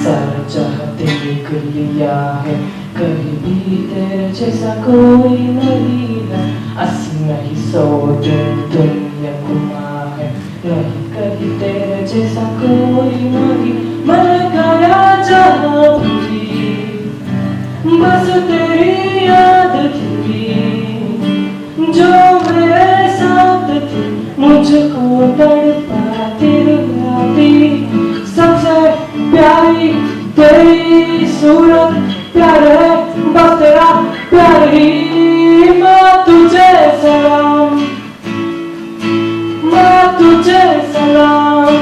सारा चाहते लिख लिया है, कहीं भी तेरे जैसा कोई नहीं है। 80 नहीं 100 दिन दुनिया घुमा है, नहीं कहीं तेरे जैसा कोई नहीं। मैं गया जहाँ भी बस तेरी याद थी, जो मेरे साथ थी मुझको तड़पाती रुलाती। सबसे प्यारी तेरी सूरत, प्यार है बस तेरा प्यार ही। माँ तुझे सलाम, माँ तुझे सलाम,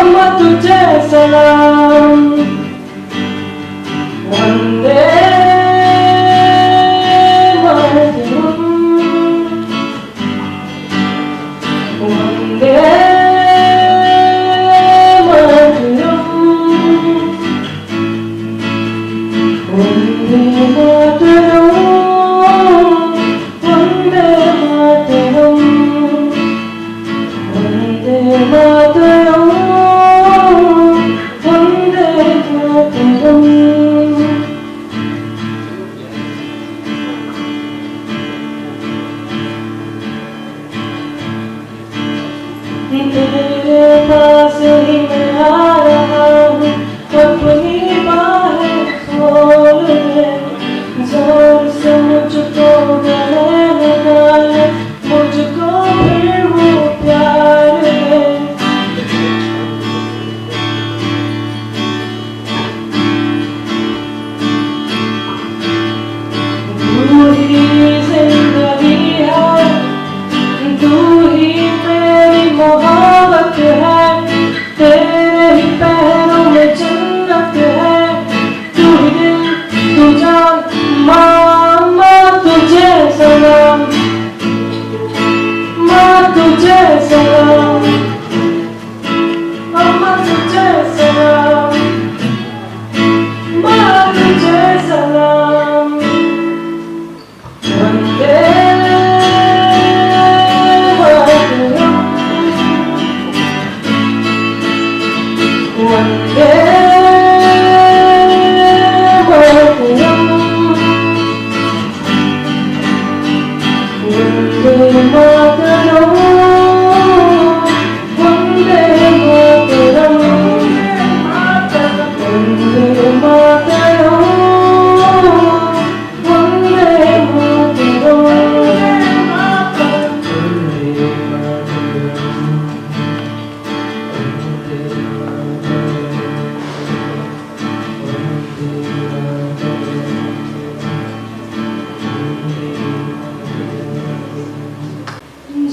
माँ तुझे सलाम। वंदे मातरम, वंदे तेरे पास ही मैं आ रहा हूँ, अपनी बाहें खोल ले। जोर से मुझको गले लगा ले, मुझको फिर वो प्यार है। तू ही जिंदगी है, तू ही मेरी मोहब्बत है, तेरे ही पैरों में जन्नत है। तू ही दिल तू जान, माँ माँ तुझे सलाम, माँ तुझे सलाम, माँ तुझे सलाम, माँ तुझे सलाम। वंदे वंदे मातरम, वंदे मातरम, वंदे मातरम, वंदे मातरम, वंदे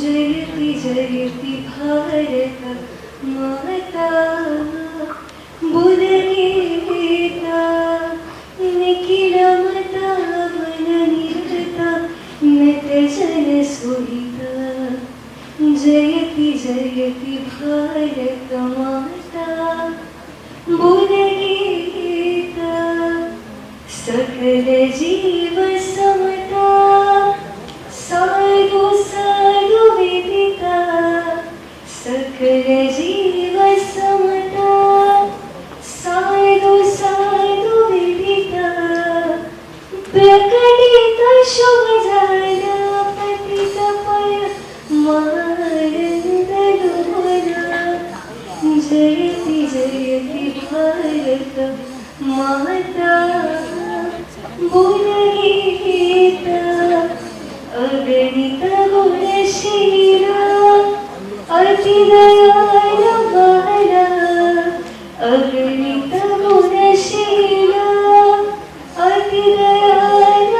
जयति जयति भारत माता, बुधगीता निखिलमता वननिरता नत जन सुहिता। जयति जयति भारत माता, बुधगीता सकल जीव समता, साधु साधु विदिता। सकल जीव समता, साधु साधु विदिता। प्रकटित शुभ जाना, पतित पर मानंद डोला। जयति जयति भारत माता, बुधगीता अगणित गुणशीला, अति दयाल बाला। अगणित गुणशीला, अति दयाल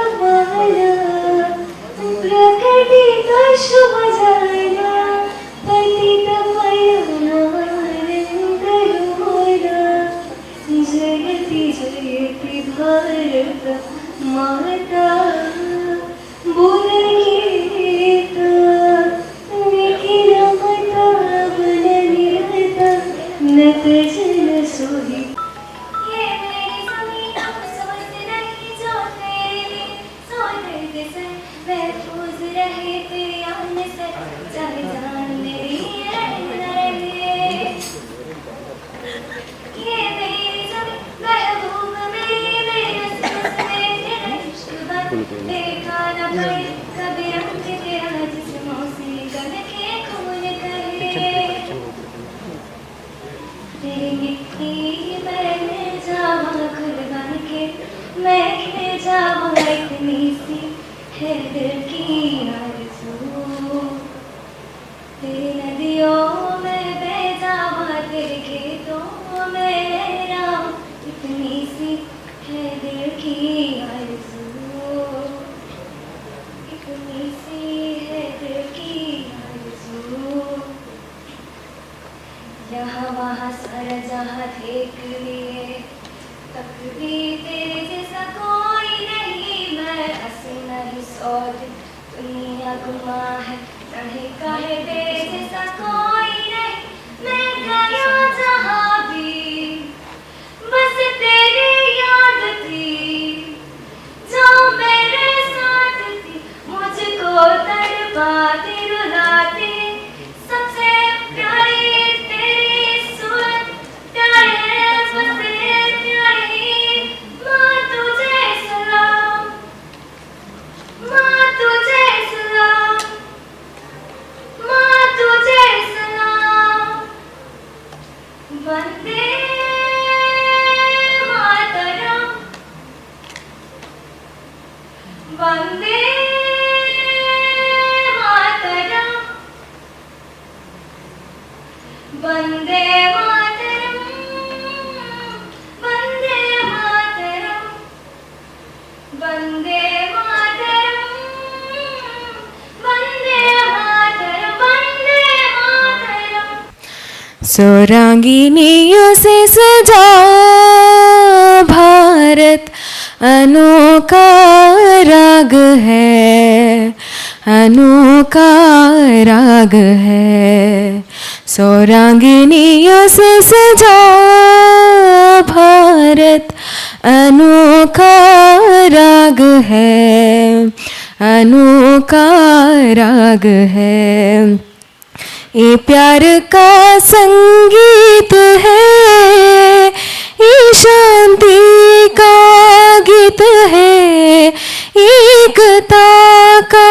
आता बोलगीत विकिरमता बननिरता नतजल सोही ये मेरी ज़मीन सोच रही जो तेरे लिए सोच से महफूज रहे तेरे आने से चाहे जान मेरी रहे ये मेरी ज़मीन महबूब मेरी रस्म में तेरा इश्क बन देखा न पड़े कभी रंग तेरा जिस्मों से गल के खून कहे तेरी मिट्टी मैंने जावा खुद बन के मैं खिल जावा इतनी सी है दिल की आरज़ू तेरी नदियों में बह जावा तेरे खेतों में लहरा इतनी सी है दिल की आरज़ू इतनी सी है दिल की आरज़ू यहाँ वहाँ सारा जहाँ देख लिए तक भी तेरे जैसा कोई नहीं मैं हंसी नहीं सोच दुनिया गुमा है कहे कहे तेरे जैसा कोई नहीं मैं गया जहाँ भी बस तेरी याद थी जो मेरे साथ थी मुझको तड़पाती रुलाती सबसे प्यारी तेरी सूरत प्यारे बसे प्यारी माँ तुझे सलाम माँ तुझे सलाम माँ तुझे सलाम वंदे मातरम वंदे मातरम वंदे मातरम वंदे मातरम वंदे मातरम वंदे मातरम वंदे मातरम सौरांगिनियों से सजा भारत अनोखा राग है अनोखा राग है सौरांगिनियों से सजा भारत अनोखा राग है अनोखा राग है ये प्यार का संगीत है ये शांति का गीत है एकता का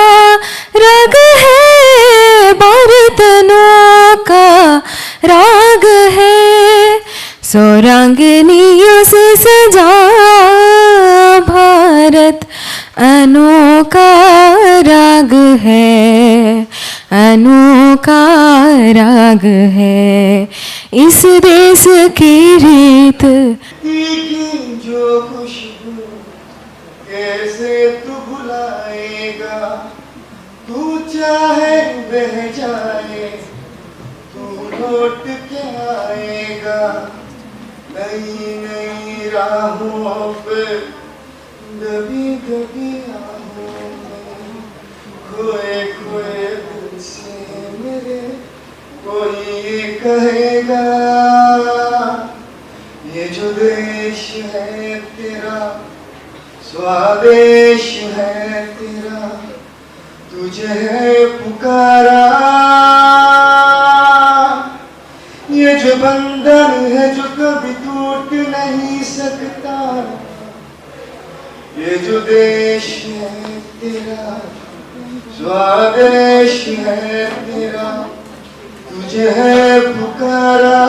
राग है बरतनों का राग है सौरांगिनियों से सजा भारत अनोखा राग है अनोखा राग है इस देश की रीत की जो खुशबू कैसे तू भुलाएगा तू चाहे बह जाए तू लौट के आएगा नई नई राहों पे दबी दबी राहों में खोए खोए दिल से मेरे कोई ये कहेगा ये जो देश है तेरा स्वादेश है तेरा तुझे है पुकारा ये जो बंधन है जो कभी टूट नहीं सकता ये जो देश है तेरा स्वादेश है तेरा तुझे है पुकारा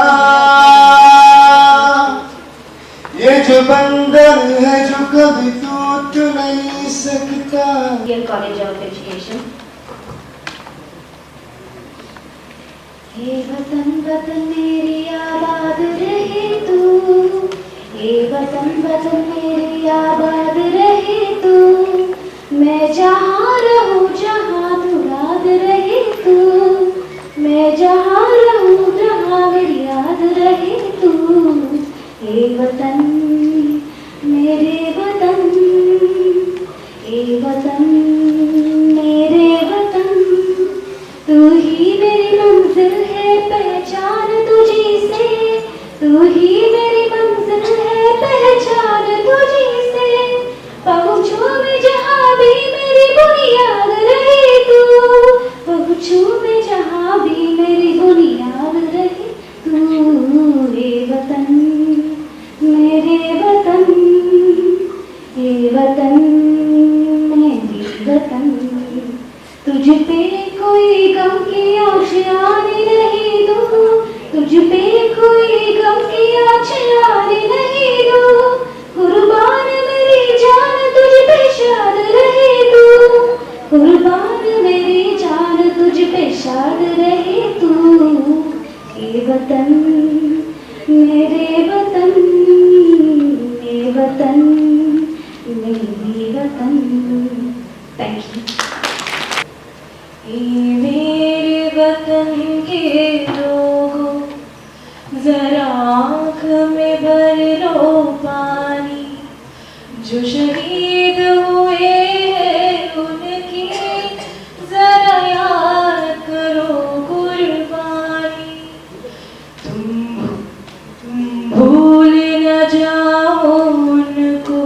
ये जो बंधन है जो कभी टूट नहीं सकता Indian College of Education. हे वतन वतन मेरी आबाद रहे तू हे वतन वतन मेरी आबाद रहे तू मैं जहाँ रहूँ जहाँ तू याद रहे तू मैं जहाँ रहूँ जहाँ मेरी याद रहे तू हे वतन मेरे वतन ए वतन मेरे वतन, तू ही मेरी मंजिल है पहचान तुझी से, तू ही मेरी मंजिल है पहचान तुझी से। पहुँचूं मैं जहाँ भी मेरी बुनियाद रहे तू, पहुँचूं मैं जहाँ भी मेरी बुनियाद रहे तू। ए वतन मेरे वतन, ए वतन मेरे वतन, तुझ पे कोई गम की आशियानी नहीं दूँ, तुझ पे कोई गम की आशियानी नहीं दूँ। कुर्बान मेरी जान तुझ पे शाद रहे तू, कुर्बान मेरी जान तुझ पे शाद रहे तू। ए वतन मेरे वतन, ए वतन मेरी वतन। Thank you. मेरे वतन के लोगों, जरा आँख में भर लो पानी, जो शहीद हुए हैं उनकी जरा याद करो कुर्बानी। तुम भूल न जाओ उनको,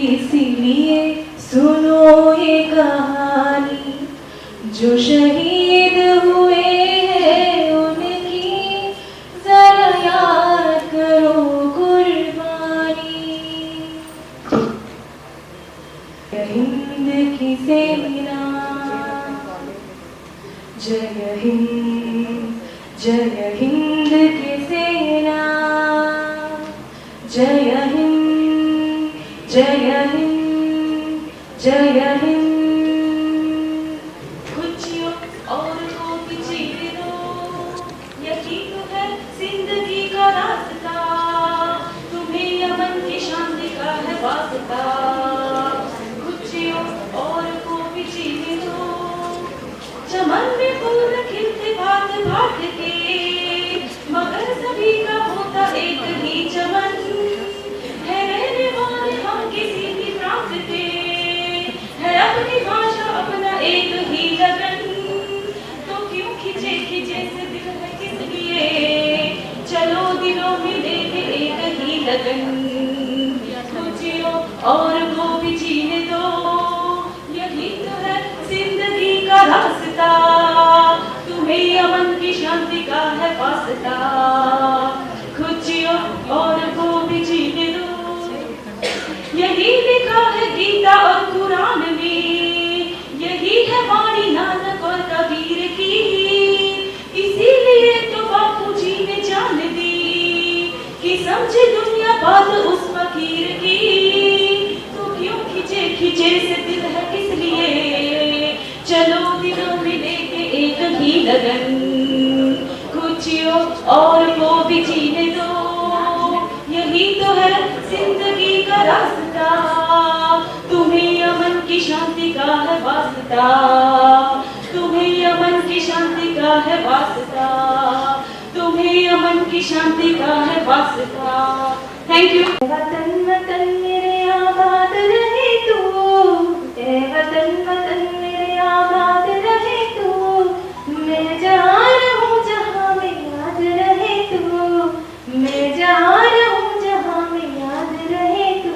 इसीलिए सुनो ये कहानी, जो शहीद हुए हैं उनकी जरा याद करो कुर्बानी। जय हिंद की सेना, जय हिंद, जय हिंद की सेना, जय हिंद, जय हिंद, जय हिंद। और को जीने दो, यही तो है जिंदगी का रास्ता, तुम्हें अमन की शांति का है वास्ता। कुछ और को भी जीने दो, चमन में फूल खिलते भाग भाग के, मगर सभी का होता एक ही चमन है। रहने वाले हम किसी भी प्रांत के, है अपनी भाषा अपना एक ही लगन। खिंचे खिंचे से दिल है किस लिए, चलो दिलों में लेके एक ही लगन। सोचियो और को भी जीने दो, यही तो है जिंदगी का रास्ता, तुम्हें अमन की शांति का है वास्ता। खुचियो और को भी जीने दो, यही लिखा है गीता और कुरान में, यही है वाणी नानक और कबीर की। इसीलिए तो बापू जी ने जान दी कि समझे दुनिया बात उस फकीर की। तो क्यों खिंचे खिंचे से दिल है किस लिए, चलो दिलों में लेके एक ही लगन। खुशियों और को भी जीने दो, यही तो है जिंदगी का रास्ता, तुम्हें अमन की शांति का है वास्ता, तुम्हें अमन की शांति का है वास्ता, तुम्हें अमन की शांति का है वास्ता। Thank you. वतन वतन मेरे आबाद रहे तू, ए वतन वतन मेरे आबाद रहे तू। मैं जहाँ रहूँ जहाँ में याद रहे तू, मैं जहाँ रहूँ जहाँ में याद रहे तू।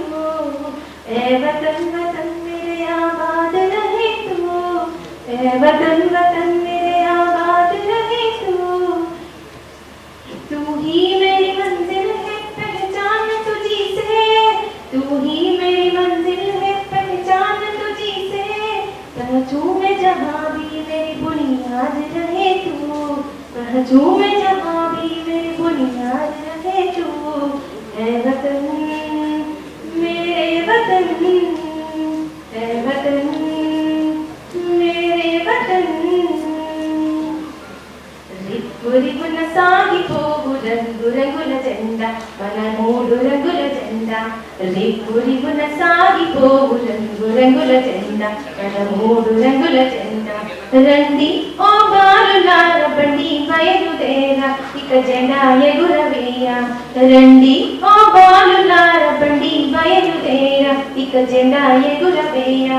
ए वतन वतन मेरे आबाद रहे तू, ए वतन वतन मेरे आबाद रहे तू। तू ही मेरी मंजिल है पहचान तुझी से, तू ही मेरी मंजिल है पहचान तुझी से। पहुँचूं मैं जहाँ भी मेरी बुनियाद रहे तू, पहुँचूं मैं जहाँ भी मेरी बुनियाद रहे तू। ए वतन मेरे वतन, ए वतन मेरे वतन। రిప్పు రిపున సాగిపోవు రంగు రంగుల జెండా, మన మూడు రంగుల జెండా. రిప్పు రిపున సాగిపోవు రంగు రంగుల జెండా, మన మూడు రంగుల జెండా. రండి ఓ బాలులార బండి బయలుదేరా, ఇక జెండా ఎగురవేయ. రండి ఓ బాలులార బండి బయలుదేరా, ఇక జెండా ఎగురవేయ.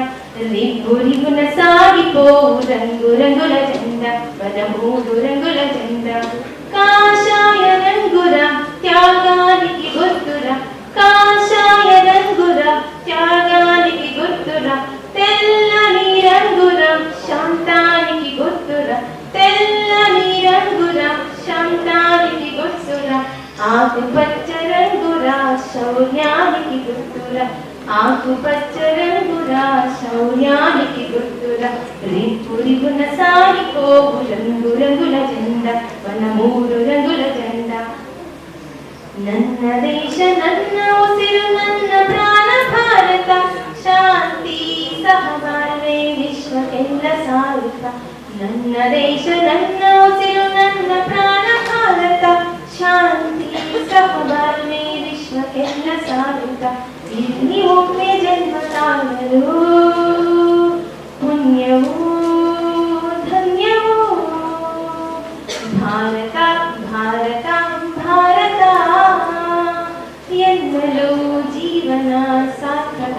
రిపు రిపున సాగిపోవు రంగు రంగుల జెండా మన మూడు రంగుల జెండా కాషాయ రంగురా త్యాగానికి గుర్తురా కాషాయ రంగురా త్యాగానికి గుర్తురా తెల్లని రంగురా శాంతానికి గుర్తురా తెల్లని రంగురా శాంతానికి గుర్తురా ఆకుపచ్చ రంగురా శౌర్యానికి గుర్తురా ఆకుపచ్చ రంగురా శౌర్యానికి గుర్తురా రిపు రిపున సాగిపోవు రంగు రంగుల జెండా మన మూడు రంగుల జెండా ನನ್ನ ದೇಶ ನನ್ನ ಉಸಿರು ನನ್ನ ಪ್ರಾಣ ಭಾರತ ಶಾಂತಿ ಸಹಬಾಳ್ವೆ ವಿಶ್ವಕ್ಕೆಲ್ಲ ಸಾರುತ್ತ ನನ್ನ ದೇಶ ನನ್ನ ಉಸಿರು ನನ್ನ ಪ್ರಾಣ ಭಾರತ ಶಾಂತಿ ಸಹಬಾಳ್ವೆ ವಿಶ್ವಕ್ಕೆಲ್ಲ ಸಾರುತ್ತ ಇಲ್ಲಿ ಒಮ್ಮೆ ಜನ್ಮ ತಾಳಲು ಪುಣ್ಯವೂ ಧನ್ಯವೂ ಭಾರತ ಭಾರತ ಭಾರತ ಎನ್ನಲು ಜೀವನ ಸಾರ್ಥಕ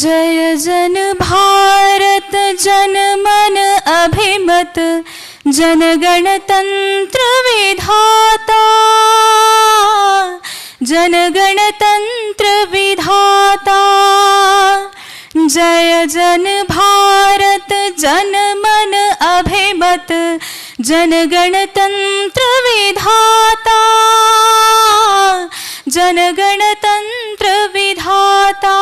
जय जन भारत जन मन अभिमत जन गणतंत्र विधाता जन गणतंत्र विधाता जय जन भारत जन मन अभिमत जन गणतंत्र विधाता जन गणतंत्र विधाता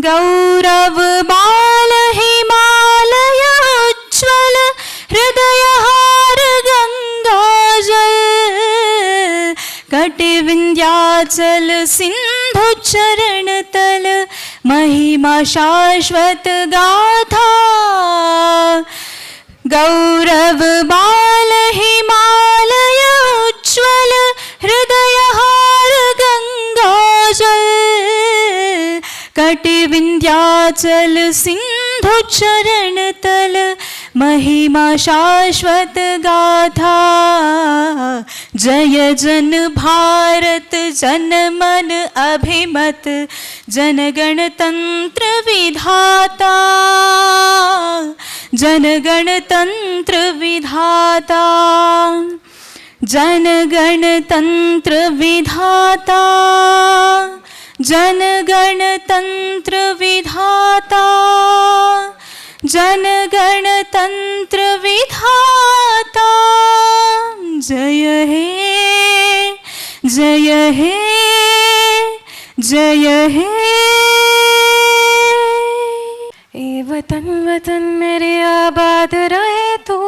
गौरव बाल हिमालय उज्ज्वल हृदय हार गंगाजल कटि विंध्याचल सिंधु चरण तल महिमा शाश्वत गाथा गौरव बाल हिमालय उज्ज्वल हृदय हार गंगाजल कटि विंध्याचल सिंधु चरण तल महिमा शाश्वत गाथा जय जन भारत जन मन अभिमत जन गणतंत्र विधाता जन गणतंत्र विधाता जन गणतंत्र विधाता जन गणतंत्र विधाता जन गणतंत्र विधाता जय हे जय हे जय हे ए वतन वतन मेरे आबाद रहे तू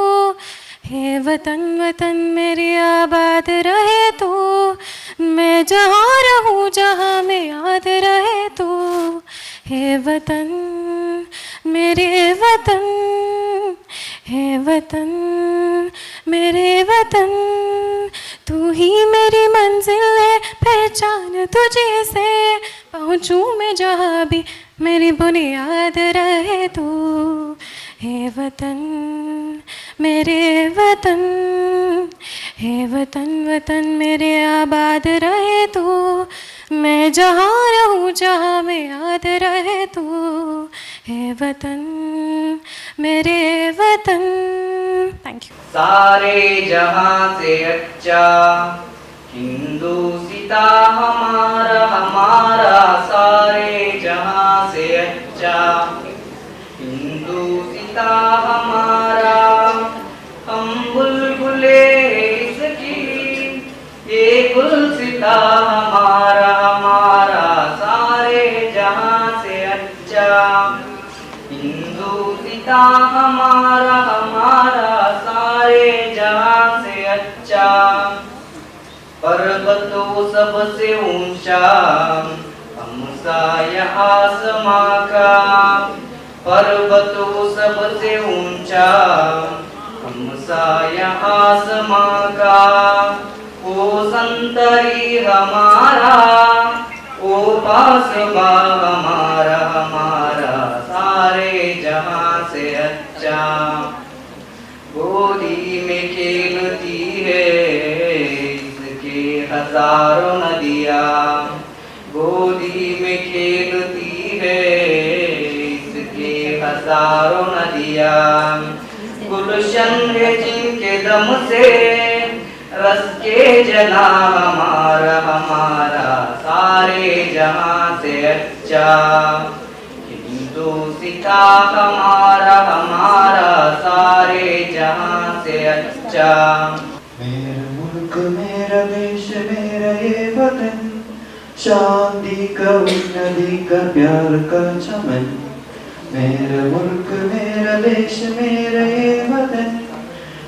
हे वतन वतन मेरे आबाद रहे तू मैं जहाँ रहूँ जहाँ में याद रहे तू हे वतन मेरे वतन हे वतन मेरे वतन तू ही मेरी मंजिल है पहचान तुझे से पहुँचूँ मैं जहाँ भी मेरी बुनियाद रहे तू हे वतन मेरे वतन हे वतन वतन मेरे आबाद रहे तू मैं जहाँ रहूँ जहाँ में याद रहे तू हे वतन मेरे वतन थैंक यू सारे जहां से अच्छा हिंदुस्ता हमारा हमारा सारे जहां से अच्छा हिंदुस्ता हमारा हम बुलबुले इसकी ये गुलसिता हमारा हमारा सारे जहां से अच्छा हिंदुस्ता हमारा हमारा सारे जहां से अच्छा पर्वतों सबसे ऊंचा हमसाया आसमां का पर्वतों सबसे ऊंचा हमसाया आसमां का ओ संतरी हमारा ओ पासबा हमारा हमारा सारे जहां से अच्छा गोदी में खेलती है हजारों नदियाँ गोदी में खेलती है हजारों नदियाँ, गुलशन है जिनके दम से रस के जना हमारा हमारा सारे जहां से अच्छा, हिंदुस्ता हमारा हमारा सारे जहां से अच्छा। मेरा मुल्क मेरा देश मेरा ये वतन, शांति का उन्नति का प्यार का चमन। मेरा मुल्क मेरा देश मेरा ये वतन,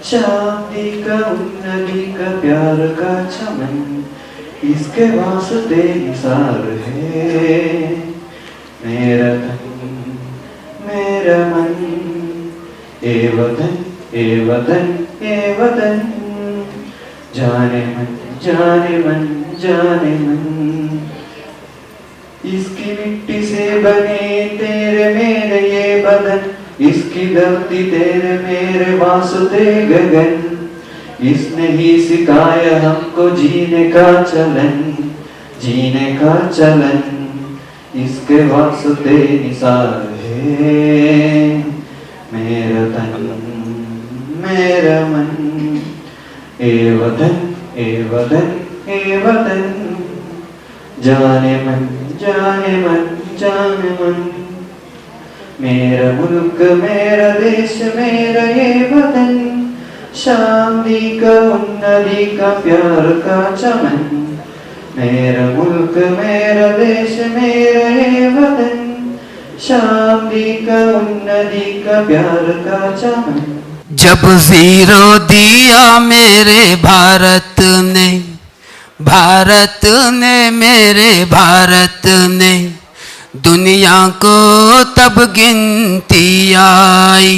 शांति का उन्नति का प्यार का चमन। इसके वास्ते निसार है मेरा तन मेरा मन। ए वतन ए वतन ए वतन, जाने मन जाने मन जाने मन। इसकी मिट्टी से बने तेरे मेरे ये बदन, इसकी धरती तेरे मेरे वास्ते गगन। इसने ही सिखाया हमको जीने का चलन, जीने का चलन। इसके वास्ते निसार है मेरा तन मेरा मन। ए वतन ए वतन ए वतन, जाने मन जाने मन जाने मन। मेरा मुल्क मेरा देश मेरा ये वतन, शांति का उन्नति का प्यार का चमन। मेरा मुल्क मेरा देश मेरा ये वतन, शांति का उन्नति का प्यार का चमन। जब जीरो दिया मेरे भारत ने मेरे भारत ने, दुनिया को तब गिनती आई।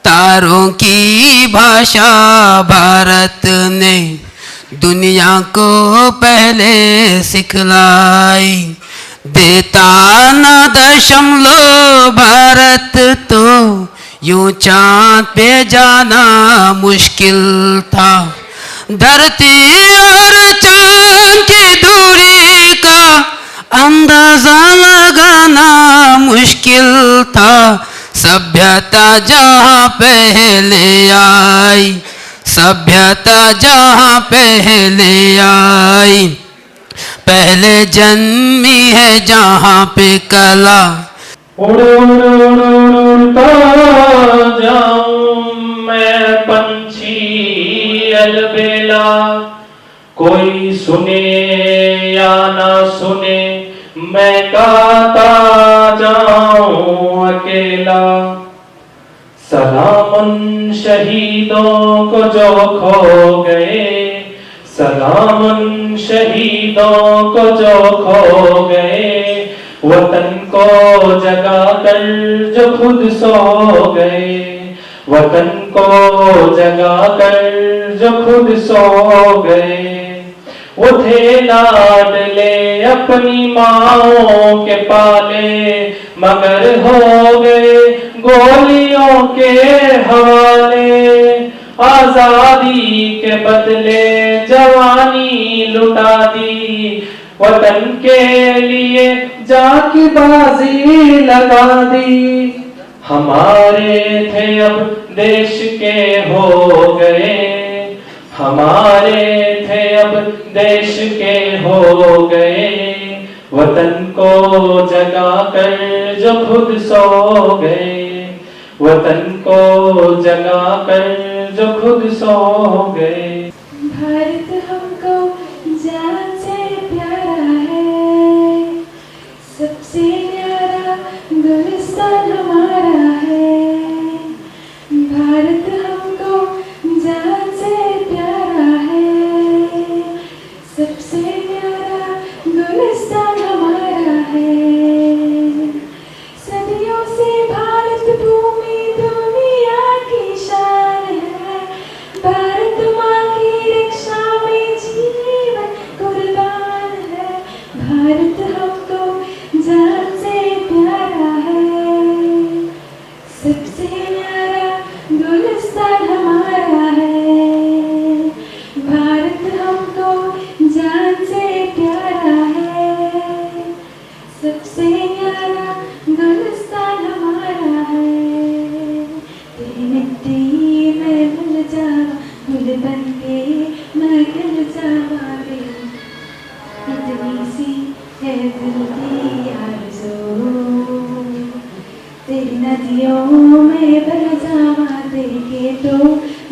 तारों की भाषा भारत ने दुनिया को पहले सिखलाई। देता ना दशमलव भारत तो यूं चांद पे जाना मुश्किल था। धरती और चांद की दूरी का अंदाजा लगाना मुश्किल था। सभ्यता जहाँ पहले आई, सभ्यता जहाँ पहले आई, पहले जन्मी है जहाँ पे कला। उड़ उड़ उड़ उड़ता जाऊं मैं पंछी अलबेला, कोई सुने या ना सुने मैं गाता जाऊं अकेला। सलामन शहीदों को जो खो गए, सलामन शहीदों को जो खो गए। वतन को जगा कर जो खुद सो गए, वतन को जगा कर जो खुद सो गए। वो थे लाडले अपनी माओं के पाले, मगर हो गए गोलियों के हवाले। आजादी के बदले जवानी लुटा दी, वतन के लिए जाकी बाजी लगा दी। हमारे थे अब देश के हो गए, हमारे थे अब देश के हो गए। वतन को जगा कर जो खुद सो गए, वतन को जगा कर जो खुद सो गए। भारत हमको जान से प्यारा है, सबसे प्यारा गुलिस्तान हमारा है। भारत हमको जान से प्यारा है, सबसे प्यारा गुलिस्तान हमारा है। सदियों से भारत भूमि दुनिया की शान है। भारत माँ की रक्षा में जीवन कुर्बान है। भारत हमको जान से प्यारा है, सबसे प्यारा गुलिस्तान बनके महल सवारे, इतनी सी है दिल की आरज़ू, तेरी नदियों में बह जावा देखे तो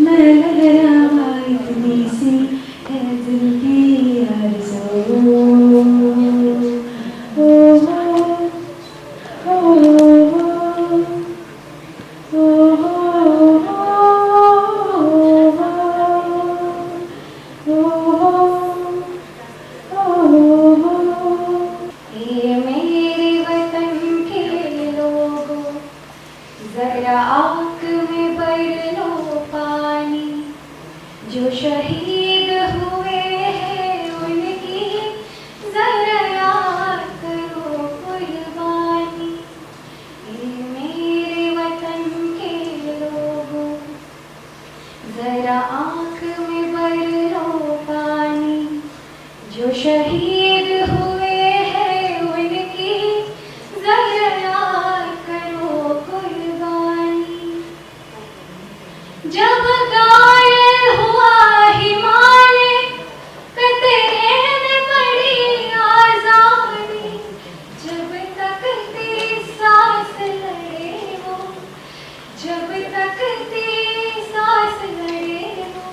मैं लहरावा, इतनी सी है दिल की आरज़ू। ओ हो, ये मेरे वतन के लोगों, जरा आँख में भर लो पानी, जो शहीद हुए हैं उनकी जरा याद करो कुर्बानी। ये मेरे वतन के लोगों, जरा आँख में भर लो पानी, जो शहीद हुए हैं उनकी जरा याद करो कुर्बानी। जब गायल हुआ हिमालय, कतरे में पड़ी आज़ादी, जब तक तेरी सांस लड़े वो, जब तक तेरी सांस लड़े वो,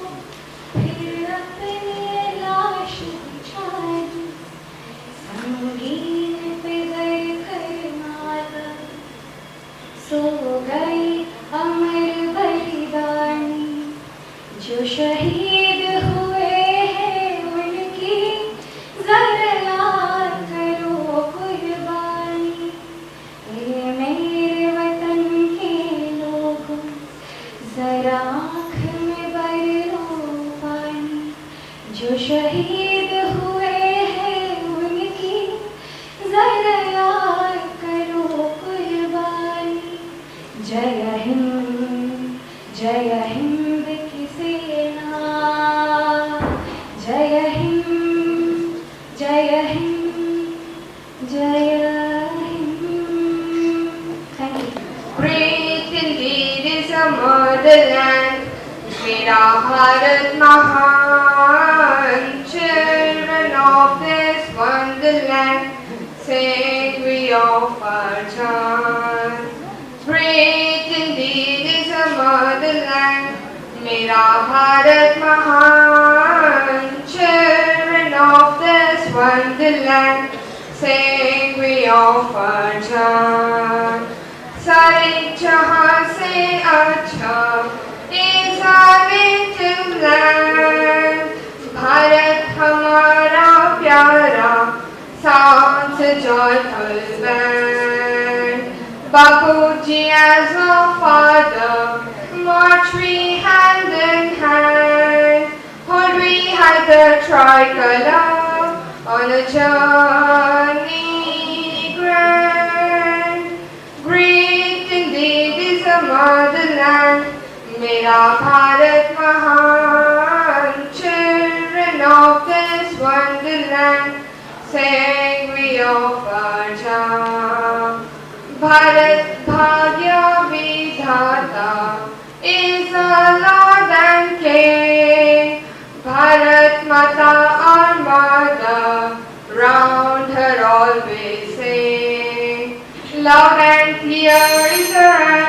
फिर अपनी लाश बिछा दी, संगीन पे गए कर माता, सो गई अमर बलिदानी, जो शहीद हुए हैं उनकी जरा याद करो कुर्बानी। ये मेरे वतन के लोगों, जरा आँख में भर लो पानी, जो शहीद हुए हैं उनकी जरा याद करो कुर्बानी। जय हिंद, जय हिंद की सेना, जय हिंद, जय हिंद, जय Hind. Thank you. Great indeed is our motherland, मेरा भारत महान, children of this wonderland, sing we of our chant. Great indeed is our motherland, मेरा भारत महान, children of this wonderland, sing we of our chant. सारे जहां से अच्छा is our native land, Bharat हमारा प्यारा sounds a joyful band. Bapuji as our father, march we hand in hand, hold we high the tricolor on a journey grand. Great indeed is our motherland, मेरा भारत महान, children of this wonderland, sing we of our chant. Bharat भाग्य विधाता is our Lord and King, Bharat माता our mother, round her always sing. Loud and clear is her